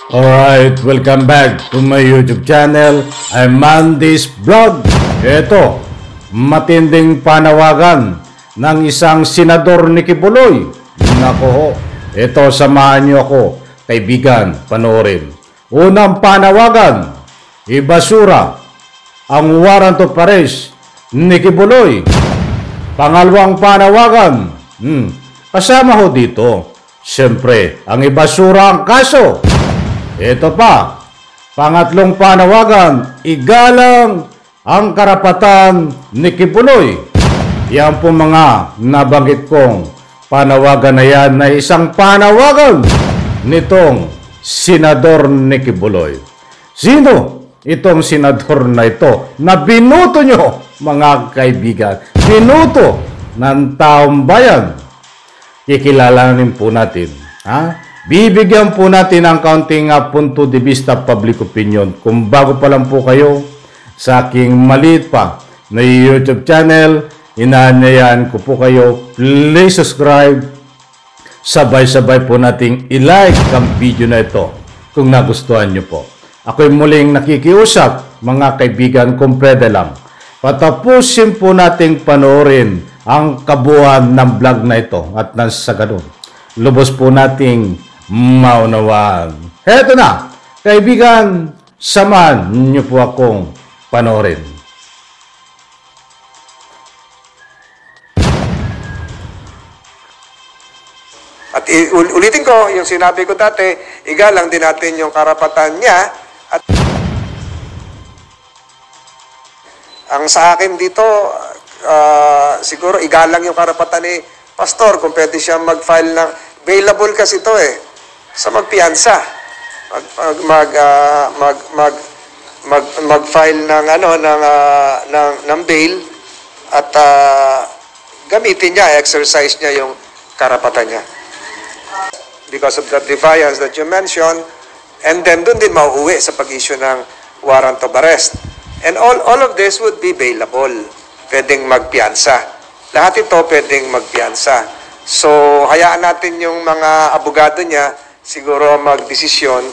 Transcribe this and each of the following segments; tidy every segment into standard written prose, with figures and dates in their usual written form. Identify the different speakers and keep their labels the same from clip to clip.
Speaker 1: Alright, welcome back to my YouTube channel. I'm Mandy's Vlog. Ito, matinding panawagan ng isang senador ni Kibuloy. Nako ho, ito samahan niyo ako, kaibigan, panoorin. Unang panawagan, ibasura ang warrant of arrest ni Kibuloy. Pangalawang panawagan, kasama ho dito, siyempre, ang ibasura ang kaso. Ito pa, pangatlong panawagan, igalang ang karapatan ni Kibuloy. Yan po mga nabanggit kong panawagan na yan na isang panawagan nitong senador ni Kibuloy. Sino itong senador na ito na binuto nyo, mga kaibigan? Binuto ng taong bayan. Kikilalanin po natin, ha? Bibigyan po natin ng kaunting punto de vista public opinion. Kung bago pa lang po kayo sa aking maliit pa na YouTube channel, inaanyayahan ko po kayo, please subscribe. Sabay-sabay po nating i-like ang video na ito kung nagustuhan nyo po. Ako'y muling nakikiusap, mga kaibigan, kung pwede lang. Patapusin po nating panoorin ang kabuuan ng vlog na ito at nasa ganun, lubos po nating maunawaan. Heto na, kaibigan, samahan niyo po akong panoorin.
Speaker 2: At ulitin ko, yung sinabi ko dati, igalang din natin yung karapatan niya. At ang sa akin dito, siguro igalang yung karapatan ni Pastor kung pwede siya mag-file ng available kasi ito sa magpiyansa. Mag-file ng ng bail at gamitin niya, exercise niya yung karapatan niya. Because of that defiance that you mentioned, and then doon din mauuwi sa pag-issue ng warrant of arrest. And all of this would be bailable. Pwedeng magpiyansa. Lahat ito pwedeng magpiyansa. So, hayaan natin yung mga abogado niya siguro magdesisyon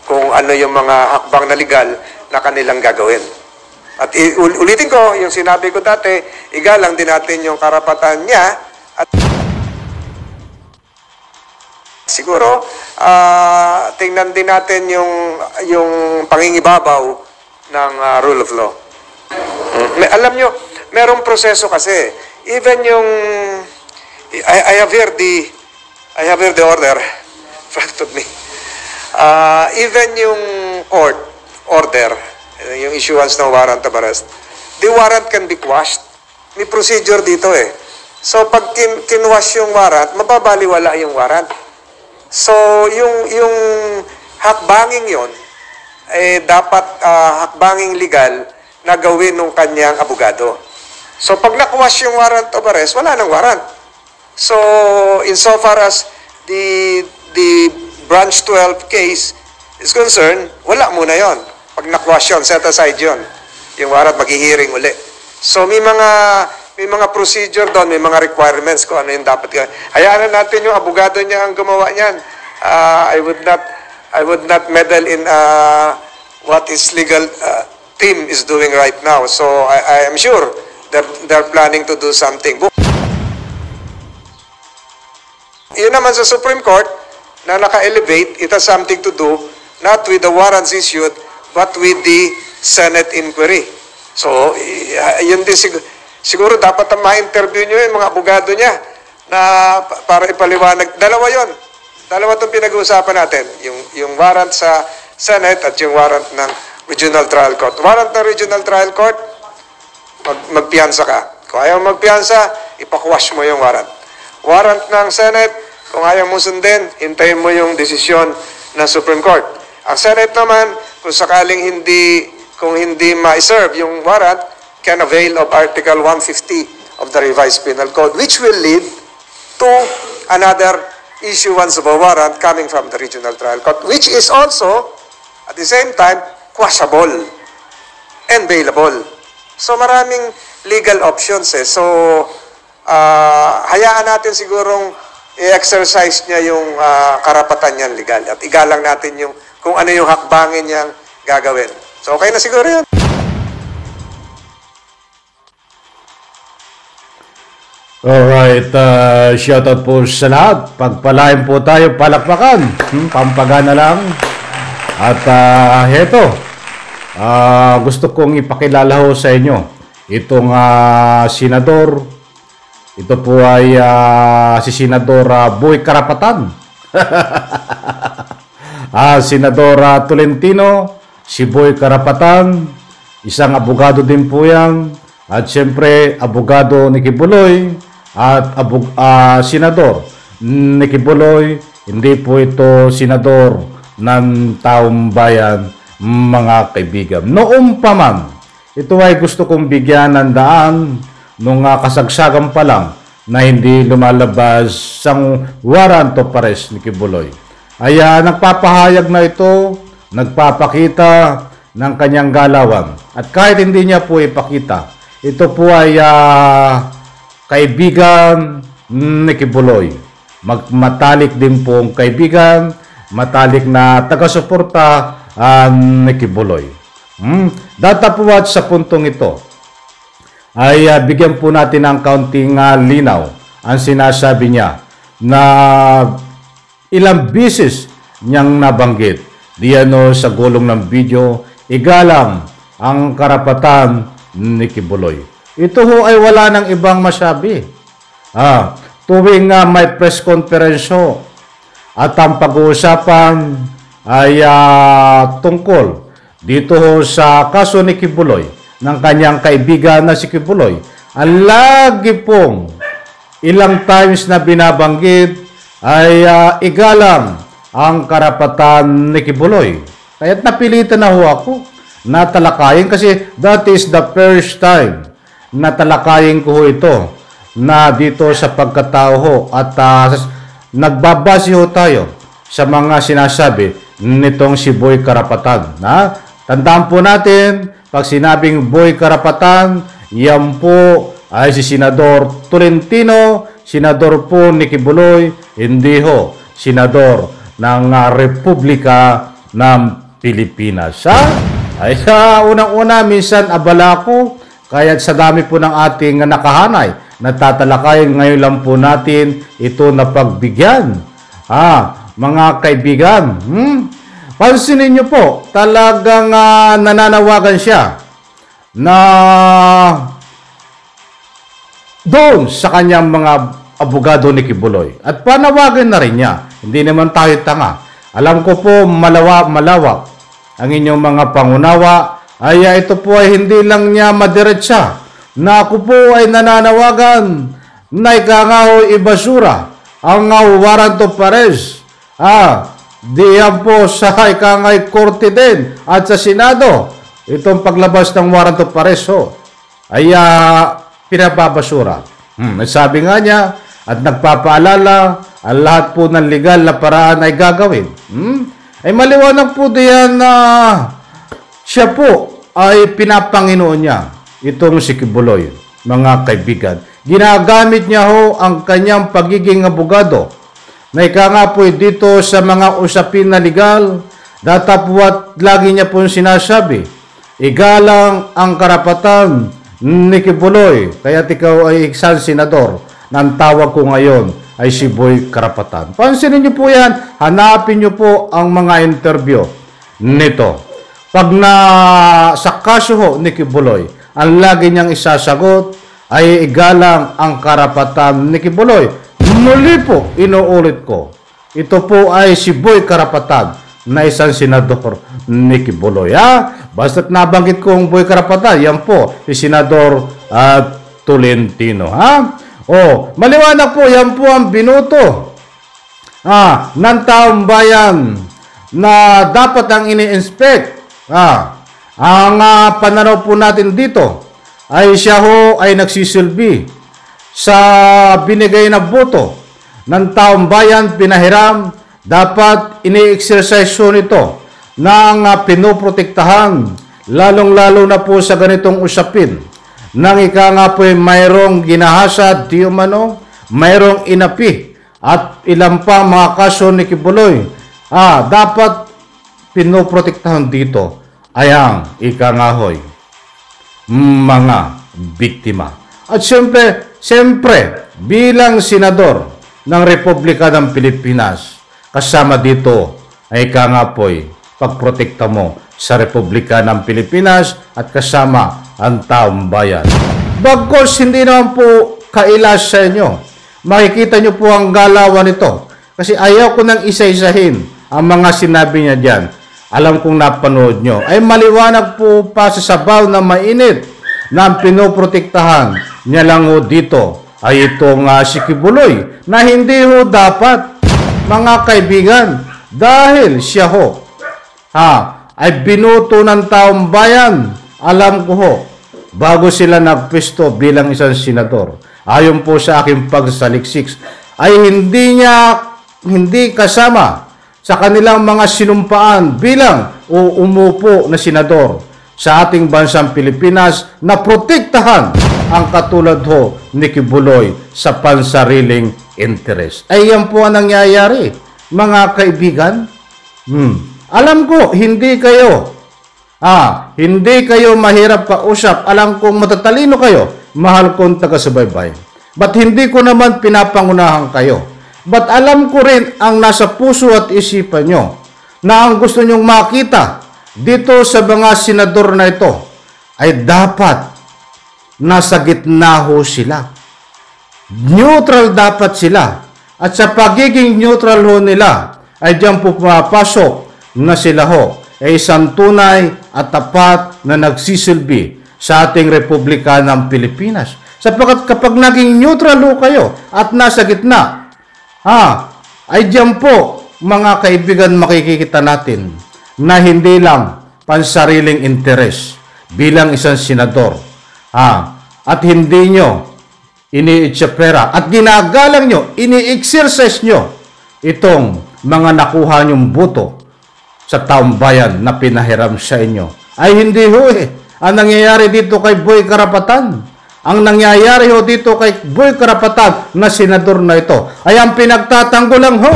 Speaker 2: kung ano yung mga hakbang na legal na kanilang gagawin. At ulitin ko, yung sinabi ko dati, igalang din natin yung karapatan niya at siguro tingnan din natin yung pangingibabaw ng rule of law. Alam nyo, merong proseso kasi. Even yung I have here the order in front of me. Even yung court order, yung issuance ng warrant of arrest, the warrant can be quashed. May procedure dito So pag kinwash yung warrant, mababaliwala yung warrant. So yung hakbanging yon dapat hakbanging legal na gawin ng kanyang abogado. So pag nakwash yung warrant of arrest, wala nang warrant. So insofar as the branch 12 case is concerned, wala muna yon. Pag nakwash yun, set aside yun. Yung warrant, maghihiring uli. So may mga procedure doon, may mga requirements kung ano yung dapat gawin. Hayaan natin yung abogado niya ang gumawa niyan. I would not meddle in what his legal team is doing right now. So I am sure they're planning to do something. Yun naman sa Supreme Court na naka-elevate, it has something to do not with the warrants issued but with the Senate inquiry. So yun din siguro dapat ma-interview nyo yung mga abogado niya na para ipaliwanag. Dalawa itong pinag-uusapan natin. Yung warrant sa Senate at yung warrant ng Regional Trial Court. Warrant ng Regional Trial Court, magpiyansa ka. Kung ayaw magpiyansa, ipakwash mo yung warrant. Warrant ng Senate, kung ayaw mo sundin, hintayin mo yung desisyon ng Supreme Court. Ang Senate naman, kung sakaling hindi ma-serve yung warrant, can avail of Article 150 of the Revised Penal Code, which will lead to another issuance of a warrant coming from the Regional Trial Court, which is also, at the same time, quashable and bailable. So maraming legal options So, hayaan natin sigurong i-exercise niya yung karapatan niyan legal at igalang natin yung kung ano yung hakbangin niyang gagawin. So, okay na siguro yun.
Speaker 1: Alright, shoutout po sa lahat. Pagpalain po tayo, palakpakan. Pampagana lang. At heto, gusto kong ipakilala ho sa inyo itong senador. Ito po ay si Senador Boy Karapatan. Senador Tolentino, si Boy Karapatan, isang abogado din po yan. At siyempre, abogado ni Kibuloy at senador ni Kibuloy. Hindi po ito senador ng taong bayan, mga kaibigan. Noong pa man, ito ay gusto kong bigyan ng daan nung kasagsagan pa lang na hindi lumalabas sang warrant of arrest ni Kibuloy. Ay nagpapahayag na ito, nagpapakita ng kanyang galawan. At kahit hindi niya po ipakita, ito po ay kaibigan ni Kibuloy. Matalik din po ang kaibigan, matalik na taga-suporta ni Kibuloy. Datapuwat sa puntong ito ay bigyan po natin ng kaunting linaw ang sinasabi niya na ilang beses niyang nabanggit diyan sa gulong ng video, igalang ang karapatan ni Kibuloy. Ito ho ay wala nang ibang masabi. Tuwing may press conference ho, at ang pag-uusapan ay tungkol dito ho sa kaso ni Kibuloy ng kanyang kaibigan na si Kibuloy. Ang lagi pong ilang times na binabanggit ay igalang ang karapatan ni Kibuloy. Kaya't napilitan na ho ako na talakayin kasi that is the first time na talakayin ko ho ito na dito sa pagkatao ho at nagbabase ho tayo sa mga sinasabi nitong si Boy Karapatan. Tandaan po natin, pag sinabing Boy Karapatan, yan po ay si Senador Tolentino, senador po ni Kibuloy, hindi ho senador ng Republika ng Pilipinas. Ay sa unang-una, minsan abala ko, kaya't sa dami po ng ating nakahanay, natatalakayin ngayon lang po natin ito na pagbigyan. Mga kaibigan, pansinin nyo po, talagang nananawagan siya na doon sa kanyang mga abogado ni Kibuloy. At panawagan na rin niya. Hindi naman tayo tanga. Alam ko po malawak ang inyong mga pangunawa. Ay ito po ay hindi lang niya madiretsa na ako po ay nananawagan na ikangaw ibasura ang warrant of arrest. Diyan po sa ikangay korte din at sa Senado. Itong paglabas ng warrant of arrest ay pinababasura. Sabi nga niya at nagpapaalala ang lahat po ng legal na paraan ay gagawin. Ay maliwanag po diyan na siya po ay pinapanginoon niya itong si Kibuloy, mga kaibigan. Ginagamit niya ho ang kanyang pagiging abogado na nga po dito sa mga usapin na legal. Datapuat lagi niya po sinasabi, igalang ang karapatan ni Kibuloy. Kaya ikaw ay isang senador. Nang tawag ko ngayon ay si Boy Karapatan. Pansinin niyo po yan. Hanapin niyo po ang mga interview nito. Pag sa kaso ho ni Kibuloy, ang lagi niyang isasagot ay igalang ang karapatan ni Kibuloy. Muli po, inuulit ko. Ito po ay si Boy Karapatan na isang senador ni Kibuloy. Basta't nabanggit ko ang Boy Karapatan, yan po si Senador Tolentino. Maliwanag po, yan po ang binuto ng taong bayan na dapat ang ini-inspect. Ang pananaw po natin dito ay siya ho ay nagsisilbi sa binigay na boto ng taong bayan, pinahiram. Dapat ini-exercise nito ng pinoprotektahan, lalong-lalo na po sa ganitong usapin. Nang nga po ay mayroong ginahasa, di umano, mayroong inapi, at ilan pa mga kaso ni Kibuloy. Dapat pinoprotektahan dito ay ang ikangahoy, mga biktima. At siyempre, bilang senador ng Republika ng Pilipinas, kasama dito ay ikangapoy pagprotekta mo sa Republika ng Pilipinas at kasama ang taong bayan. Bagkos hindi naman po kailas sa inyo. Makikita nyo po ang galawan nito. Kasi ayaw ko nang isa-isahin ang mga sinabi niya dyan. Alam kong napanood nyo. Ay maliwanag po pa sa sabaw na mainit na ang pinoprotektahan niya lang ho dito ay itong si Kibuloy na hindi ho dapat, mga kaibigan, dahil siya ho ay binuto ng taong bayan. Alam ko ho, bago sila nagpwesto bilang isang senador, ayon po sa aking pagsaliksik, ay hindi kasama sa kanilang mga sinumpaan bilang umupo na senador sa ating bansang Pilipinas na protektahan ang katulad ho ni Kibuloy sa pansariling interes. Ay yan po ang nangyayari, mga kaibigan. Alam ko, hindi kayo mahirap kausap. Alam kong matatalino kayo. Mahal kong taga-subaybay. Ba't hindi ko naman pinapangunahan kayo? Ba't alam ko rin ang nasa puso at isipan nyo na ang gusto nyong makita dito sa mga senador na ito ay dapat nasa gitna ho sila. Neutral dapat sila. At sa pagiging neutral ho nila ay diyan po pumapasok na sila ho ay isang tunay at tapat na nagsisilbi sa ating Republika ng Pilipinas. Sapagkat kapag naging neutral ho kayo at nasa gitna, ay diyan po, mga kaibigan, makikita natin na hindi lang pansariling interes bilang isang senador. At hindi nyo iniitsapera at ginagalang nyo, ini-exercise nyo itong mga nakuha nyong boto sa taong bayan na pinahiram sa inyo. Ay hindi ho Ang nangyayari dito kay Boy Karapatan, ang nangyayari ho dito kay Boy Karapatan na senador na ito ay ang pinagtatanggol lang ho,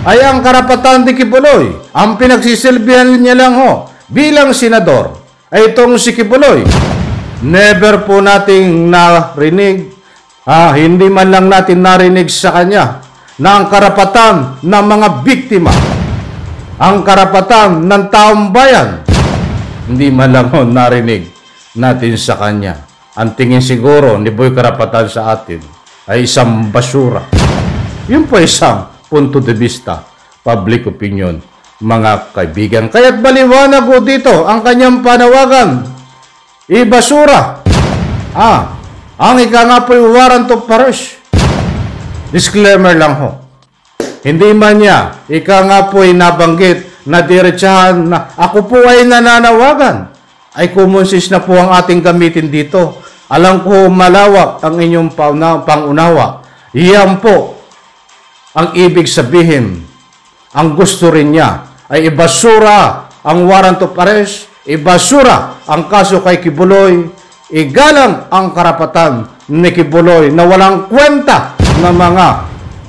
Speaker 1: ay ang karapatan ni Kibuloy. Ang pinagsisilbihan niya lang ho bilang senador ay itong si Kibuloy. Never po nating narinig, hindi man lang natin narinig sa kanya na ang karapatan ng mga biktima, ang karapatan ng taong bayan, hindi man lang ho narinig natin sa kanya. Ang tingin siguro ni Boy Karapatan sa atin ay isang basura. Yun po isang punto de vista, public opinion, mga kaibigan. Kaya't baliwanag ko dito ang kanyang panawagan. Ibasura. Ang ika nga po yung warrant of arrest. Disclaimer lang ho. Hindi man niya, ika nga po ay nabanggit na diretsahan na ako po ay nananawagan. Ay common sense na po ang ating gamitin dito. Alam ko malawak ang inyong pangunawa. Iyan po ang ibig sabihin. Ang gusto rin niya ay ibasura ang warrant of arrest, ibasura ang kaso kay Kibuloy, igalang ang karapatan ni Kibuloy na walang kwenta ng mga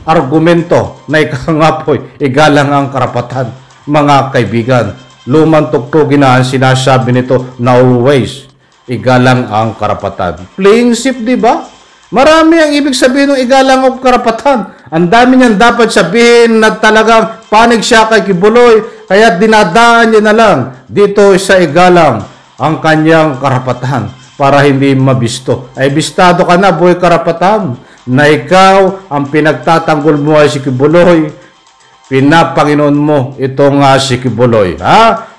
Speaker 1: argumento na ikangapoy, igalang ang karapatan. Mga kaibigan, lumang tuktugin na ang sinasabi nito na always igalang ang karapatan. Playing safe, di ba? Marami ang ibig sabihin ng igalang ang karapatan. Ang dami niyan dapat sabihin na talagang panig siya kay Kibuloy, kaya dinadaan niya na lang dito sa igalang ang kanyang karapatan para hindi mabisto. Ay bistado ka na, Boy Karapatan, na ikaw ang pinagtatanggol mo ay si Kibuloy. Pinapanginoon mo itong si Kibuloy.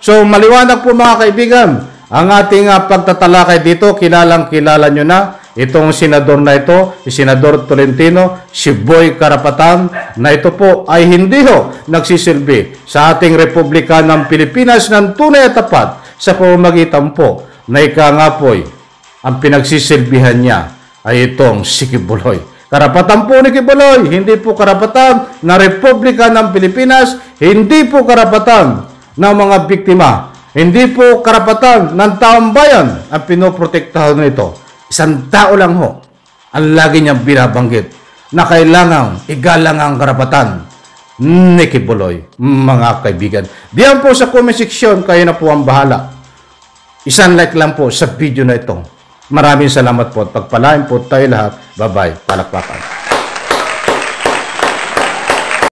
Speaker 1: So maliwanag po mga kaibigan, ang ating pagtatalakay dito, kilalang-kilala nyo na itong senador na ito, si Senador Tolentino, si Boy Karapatan, na ito po ay hindi ho nagsisilbi sa ating Republika ng Pilipinas ng tunay at tapat sa pamamagitan po na ika nga po'y ang pinagsisilbihan niya ay itong si Kibuloy. Karapatan po ni Kibuloy, hindi po karapatan na Republika ng Pilipinas, hindi po karapatan ng mga biktima, hindi po karapatan ng taong bayan ang pinoprotektahan nito. Isang tao lang ho ang lagi niyang binabanggit na kailangang igalang ang karapatan ni Kibuloy. Mga kaibigan, diyan po sa comment section, kayo na po ang bahala. Isang like lang po sa video na ito. Maraming salamat po at pagpalain po tayo lahat. Bye-bye. Palakpakan.